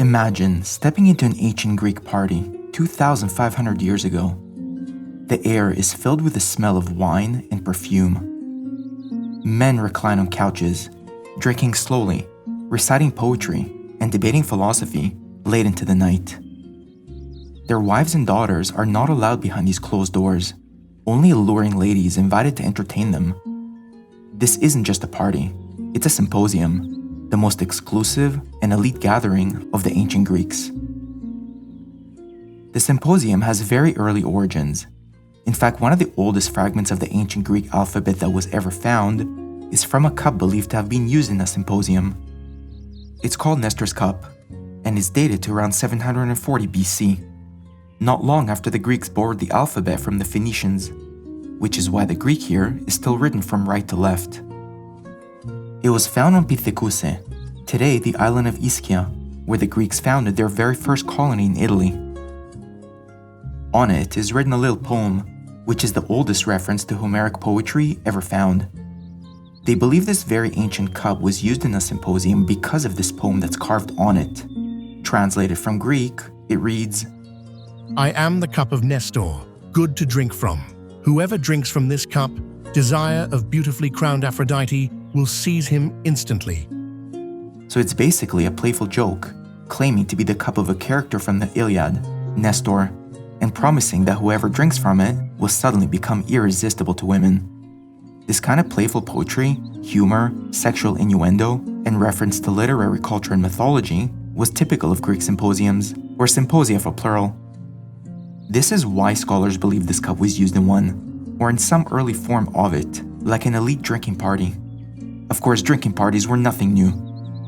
Imagine stepping into an ancient Greek party 2,500 years ago. The air is filled with the smell of wine and perfume. Men recline on couches, drinking slowly, reciting poetry, and debating philosophy late into the night. Their wives and daughters are not allowed behind these closed doors, only alluring ladies invited to entertain them. This isn't just a party, it's a symposium, the most exclusive and elite gathering of the ancient Greeks. The symposium has very early origins. In fact, one of the oldest fragments of the ancient Greek alphabet that was ever found is from a cup believed to have been used in a symposium. It's called Nestor's cup, and is dated to around 740 BC, not long after the Greeks borrowed the alphabet from the Phoenicians, which is why the Greek here is still written from right to left. It was found on Pithecusae, today the island of Ischia, where the Greeks founded their very first colony in Italy. On it is written a little poem, which is the oldest reference to Homeric poetry ever found. They believe this very ancient cup was used in a symposium because of this poem that's carved on it. Translated from Greek, it reads, I am the cup of Nestor, good to drink from. Whoever drinks from this cup, desire of beautifully crowned Aphrodite will seize him instantly. So it's basically a playful joke, claiming to be the cup of a character from the Iliad, Nestor, and promising that whoever drinks from it will suddenly become irresistible to women. This kind of playful poetry, humor, sexual innuendo, and reference to literary culture and mythology was typical of Greek symposiums, or symposia for plural. This is why scholars believe this cup was used in one, or in some early form of it, like an elite drinking party. Of course, drinking parties were nothing new.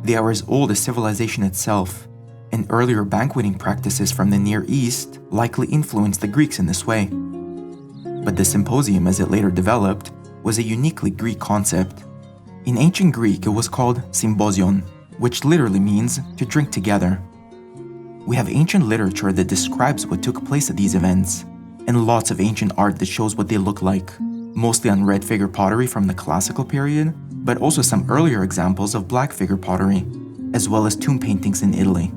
They are as old as civilization itself, and earlier banqueting practices from the Near East likely influenced the Greeks in this way. But the symposium, as it later developed, was a uniquely Greek concept. In ancient Greek, it was called symposion, which literally means to drink together. We have ancient literature that describes what took place at these events, and lots of ancient art that shows what they look like, mostly on red figure pottery from the classical period, but also some earlier examples of black figure pottery, as well as tomb paintings in Italy.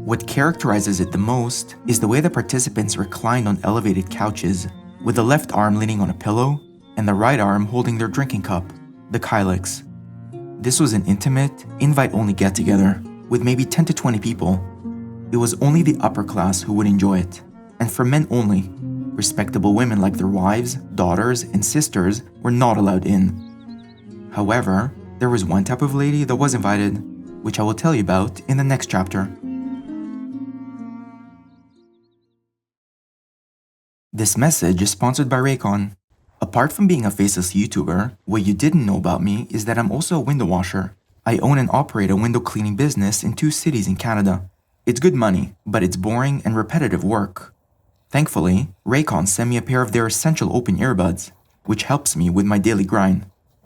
What characterizes it the most is the way the participants reclined on elevated couches, with the left arm leaning on a pillow and the right arm holding their drinking cup, the kylix. This was an intimate, invite-only get-together, with maybe 10 to 20 people. It was only the upper class who would enjoy it, and for men only. Respectable women like their wives, daughters, and sisters were not allowed in. However, there was one type of lady that was invited, which I will tell you about in the next chapter. This message is sponsored by Raycon. Apart from being a faceless YouTuber, what you didn't know about me is that I'm also a window washer. I own and operate a window cleaning business in 2 cities in Canada. It's good money, but it's boring and repetitive work. Thankfully, Raycon sent me a pair of their essential open earbuds, which helps me with my daily grind.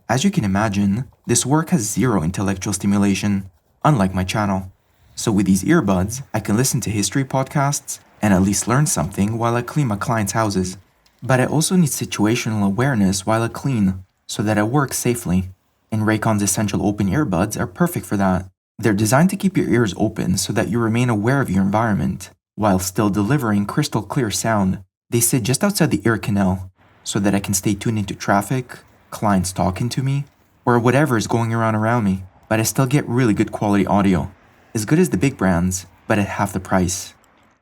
As you can imagine, this work has zero intellectual stimulation, unlike my channel. So with these earbuds, I can listen to history podcasts and at least learn something while I clean my clients' houses. But I also need situational awareness while I clean, so that I work safely. And Raycon's essential open earbuds are perfect for that. They're designed to keep your ears open so that you remain aware of your environment, while still delivering crystal clear sound. They sit just outside the ear canal, so that I can stay tuned into traffic, clients talking to me, or whatever is going around me, but I still get really good quality audio. As good as the big brands, but at half the price.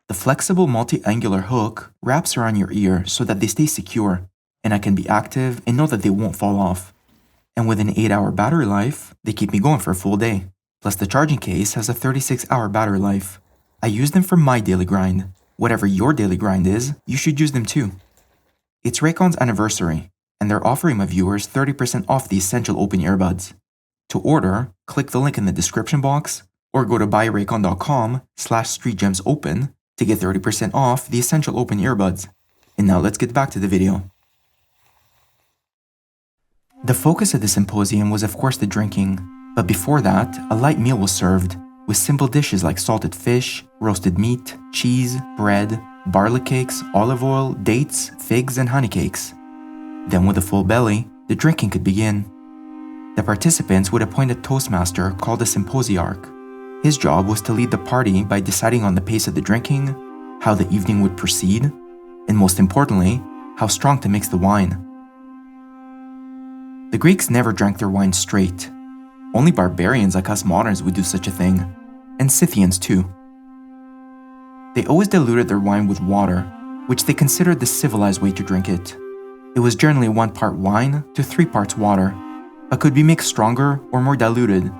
The flexible multi-angular hook wraps around your ear so that they stay secure, and I can be active and know that they won't fall off. And with an 8-hour battery life, they keep me going for a full day. Plus the charging case has a 36-hour battery life. I use them for my daily grind. Whatever your daily grind is, you should use them too. It's Raycon's anniversary, and they're offering my viewers 30% off the essential open earbuds. To order, click the link in the description box, or go to buyraycon.com/streetgemsopen to get 30% off the essential open earbuds. And now let's get back to the video. The focus of the symposium was of course the drinking, but before that, a light meal was served, with simple dishes like salted fish, roasted meat, cheese, bread, barley cakes, olive oil, dates, figs, and honey cakes. Then with a full belly, the drinking could begin. The participants would appoint a toastmaster called a symposiarch. His job was to lead the party by deciding on the pace of the drinking, how the evening would proceed, and most importantly, how strong to mix the wine. The Greeks never drank their wine straight. Only barbarians like us moderns would do such a thing, and Scythians too. They always diluted their wine with water, which they considered the civilized way to drink it. It was generally 1 part wine to 3 parts water, but could be mixed stronger or more diluted.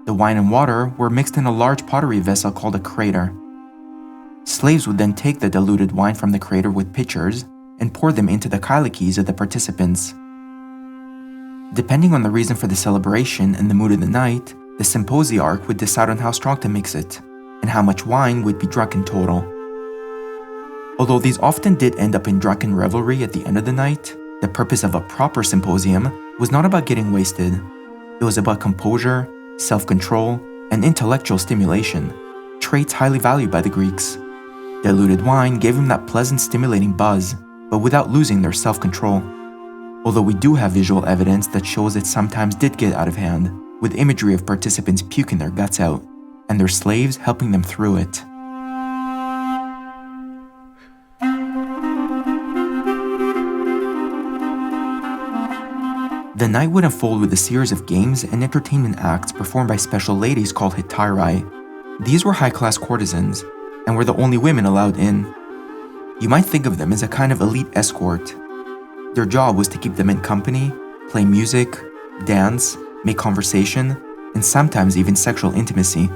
The wine and water were mixed in a large pottery vessel called a crater. Slaves would then take the diluted wine from the crater with pitchers and pour them into the kylakes of the participants. Depending on the reason for the celebration and the mood of the night, the symposiarch would decide on how strong to mix it, and how much wine would be drunk in total. Although these often did end up in drunken revelry at the end of the night, the purpose of a proper symposium was not about getting wasted. It was about composure, self-control, and intellectual stimulation, traits highly valued by the Greeks. Diluted wine gave them that pleasant, stimulating buzz, but without losing their self-control. Although we do have visual evidence that shows it sometimes did get out of hand, with imagery of participants puking their guts out, and their slaves helping them through it. The night would unfold with a series of games and entertainment acts performed by special ladies called hetairai. These were high-class courtesans, and were the only women allowed in. You might think of them as a kind of elite escort. Their job was to keep them in company, play music, dance, make conversation, and sometimes even sexual intimacy.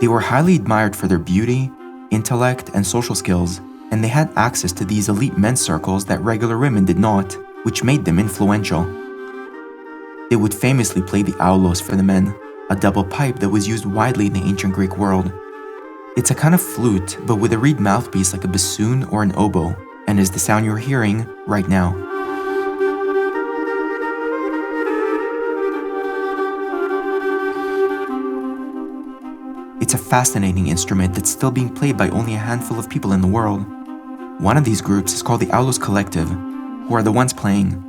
They were highly admired for their beauty, intellect, and social skills, and they had access to these elite men's circles that regular women did not, which made them influential. They would famously play the aulos for the men, a double pipe that was used widely in the ancient Greek world. It's a kind of flute, but with a reed mouthpiece like a bassoon or an oboe, and is the sound you're hearing right now. It's a fascinating instrument that's still being played by only a handful of people in the world. One of these groups is called the Aulos Collective, who are the ones playing.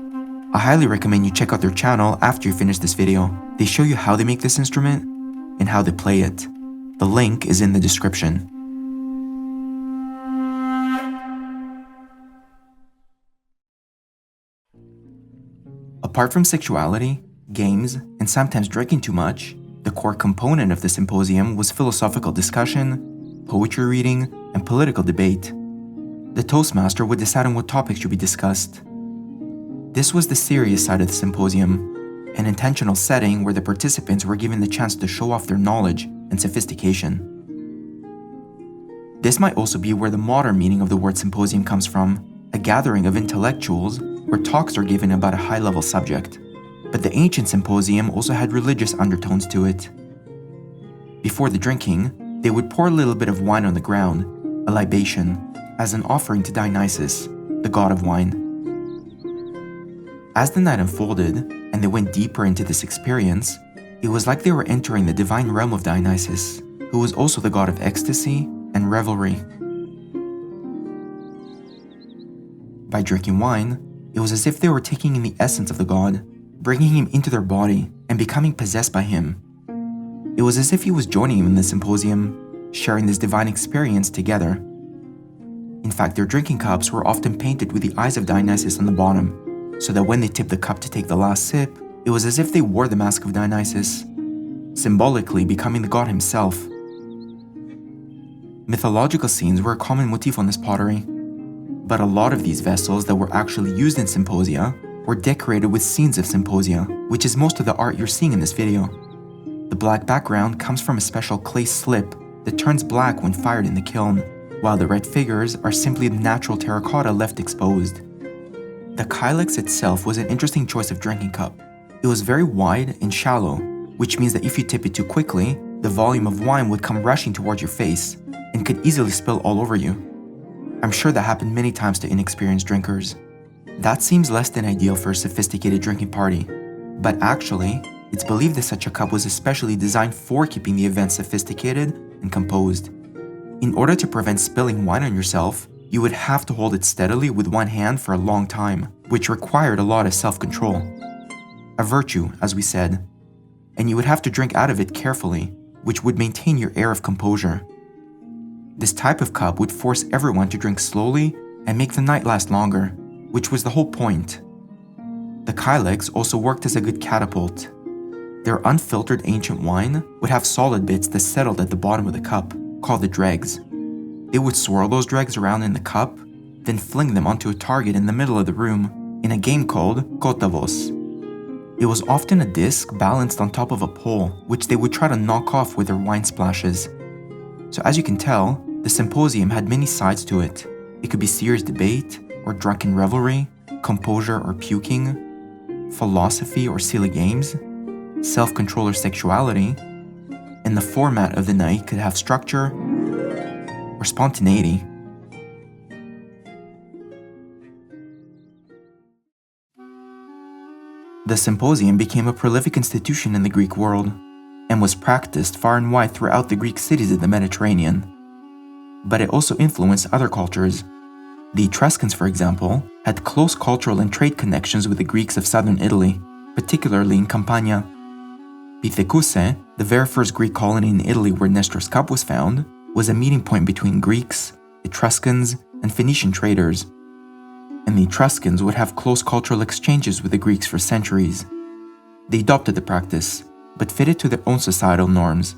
I highly recommend you check out their channel after you finish this video. They show you how they make this instrument and how they play it. The link is in the description. Apart from sexuality, games, and sometimes drinking too much, the core component of the symposium was philosophical discussion, poetry reading, and political debate. The Toastmaster would decide on what topics should be discussed. This was the serious side of the symposium, an intentional setting where the participants were given the chance to show off their knowledge and sophistication. This might also be where the modern meaning of the word symposium comes from, a gathering of intellectuals where talks are given about a high-level subject. But the ancient symposium also had religious undertones to it. Before the drinking, they would pour a little bit of wine on the ground, a libation, as an offering to Dionysus, the god of wine. As the night unfolded, and they went deeper into this experience, it was like they were entering the divine realm of Dionysus, who was also the god of ecstasy and revelry. By drinking wine, it was as if they were taking in the essence of the god, bringing him into their body and becoming possessed by him. It was as if he was joining him in the symposium, sharing this divine experience together. In fact, their drinking cups were often painted with the eyes of Dionysus on the bottom, so that when they tipped the cup to take the last sip, it was as if they wore the mask of Dionysus, symbolically becoming the god himself. Mythological scenes were a common motif on this pottery, but a lot of these vessels that were actually used in symposia were decorated with scenes of symposia, which is most of the art you're seeing in this video. The black background comes from a special clay slip that turns black when fired in the kiln, while the red figures are simply the natural terracotta left exposed. The kylix itself was an interesting choice of drinking cup. It was very wide and shallow, which means that if you tip it too quickly, the volume of wine would come rushing towards your face and could easily spill all over you. I'm sure that happened many times to inexperienced drinkers. That seems less than ideal for a sophisticated drinking party, but actually, it's believed that such a cup was especially designed for keeping the event sophisticated and composed. In order to prevent spilling wine on yourself, you would have to hold it steadily with one hand for a long time, which required a lot of self-control. A virtue, as we said. And you would have to drink out of it carefully, which would maintain your air of composure. This type of cup would force everyone to drink slowly and make the night last longer, which was the whole point. The kylix also worked as a good catapult. Their unfiltered ancient wine would have solid bits that settled at the bottom of the cup, called the dregs. They would swirl those dregs around in the cup, then fling them onto a target in the middle of the room in a game called Kotavos. It was often a disc balanced on top of a pole, which they would try to knock off with their wine splashes. So as you can tell, the symposium had many sides to it. It could be serious debate, or drunken revelry, composure or puking, philosophy or silly games, self-control or sexuality, and the format of the night could have structure or spontaneity. The symposium became a prolific institution in the Greek world and was practiced far and wide throughout the Greek cities of the Mediterranean. But it also influenced other cultures. The Etruscans, for example, had close cultural and trade connections with the Greeks of southern Italy, particularly in Campania. Pithecusae, the very first Greek colony in Italy where Nestor's cup was found, was a meeting point between Greeks, Etruscans, and Phoenician traders. And the Etruscans would have close cultural exchanges with the Greeks for centuries. They adopted the practice, but fitted to their own societal norms.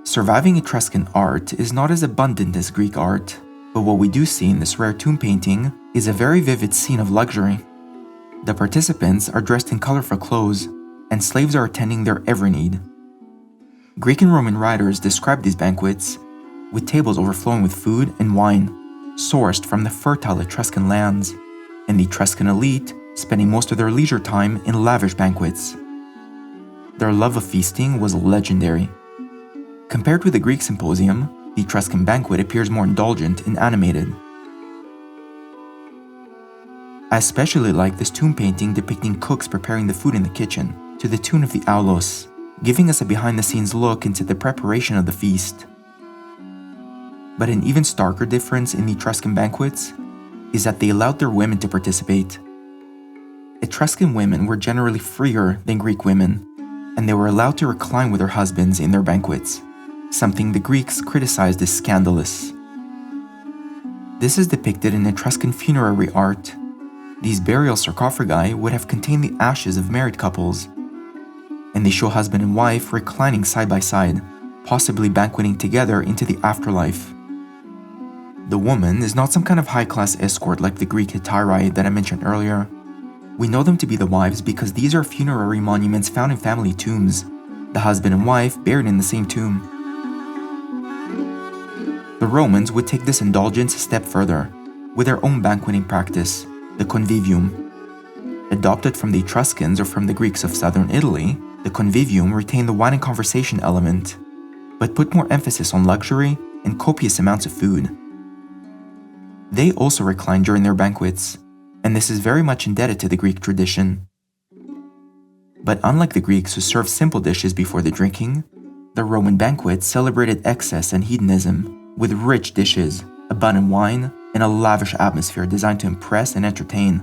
Surviving Etruscan art is not as abundant as Greek art, but what we do see in this rare tomb painting is a very vivid scene of luxury. The participants are dressed in colorful clothes, and slaves are attending their every need. Greek and Roman writers describe these banquets with tables overflowing with food and wine, sourced from the fertile Etruscan lands, and the Etruscan elite spending most of their leisure time in lavish banquets. Their love of feasting was legendary. Compared with the Greek symposium, the Etruscan banquet appears more indulgent and animated. I especially like this tomb painting depicting cooks preparing the food in the kitchen, to the tune of the aulos, giving us a behind-the-scenes look into the preparation of the feast. But an even starker difference in the Etruscan banquets is that they allowed their women to participate. Etruscan women were generally freer than Greek women, and they were allowed to recline with their husbands in their banquets, something the Greeks criticized as scandalous. This is depicted in Etruscan funerary art. These burial sarcophagi would have contained the ashes of married couples, and they show husband and wife reclining side by side, possibly banqueting together into the afterlife. The woman is not some kind of high-class escort like the Greek hetairai that I mentioned earlier. We know them to be the wives because these are funerary monuments found in family tombs, the husband and wife buried in the same tomb. The Romans would take this indulgence a step further, with their own banqueting practice, the convivium. Adopted from the Etruscans or from the Greeks of southern Italy, the convivium retained the wine and conversation element, but put more emphasis on luxury and copious amounts of food. They also reclined during their banquets, and this is very much indebted to the Greek tradition. But unlike the Greeks who served simple dishes before the drinking, the Roman banquets celebrated excess and hedonism with rich dishes, abundant wine, and a lavish atmosphere designed to impress and entertain,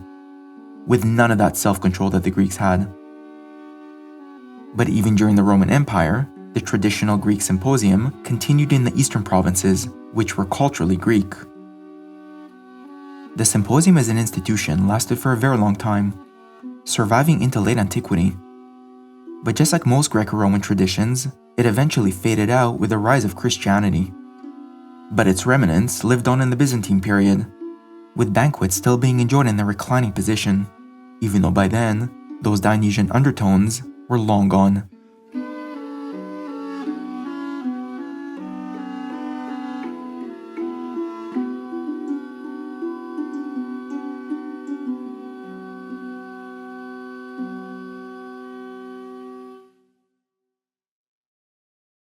with none of that self-control that the Greeks had. But even during the Roman Empire, the traditional Greek symposium continued in the eastern provinces, which were culturally Greek. The symposium as an institution lasted for a very long time, surviving into late antiquity. But just like most Greco-Roman traditions, it eventually faded out with the rise of Christianity. But its remnants lived on in the Byzantine period, with banquets still being enjoyed in their reclining position, even though by then, those Dionysian undertones were long gone.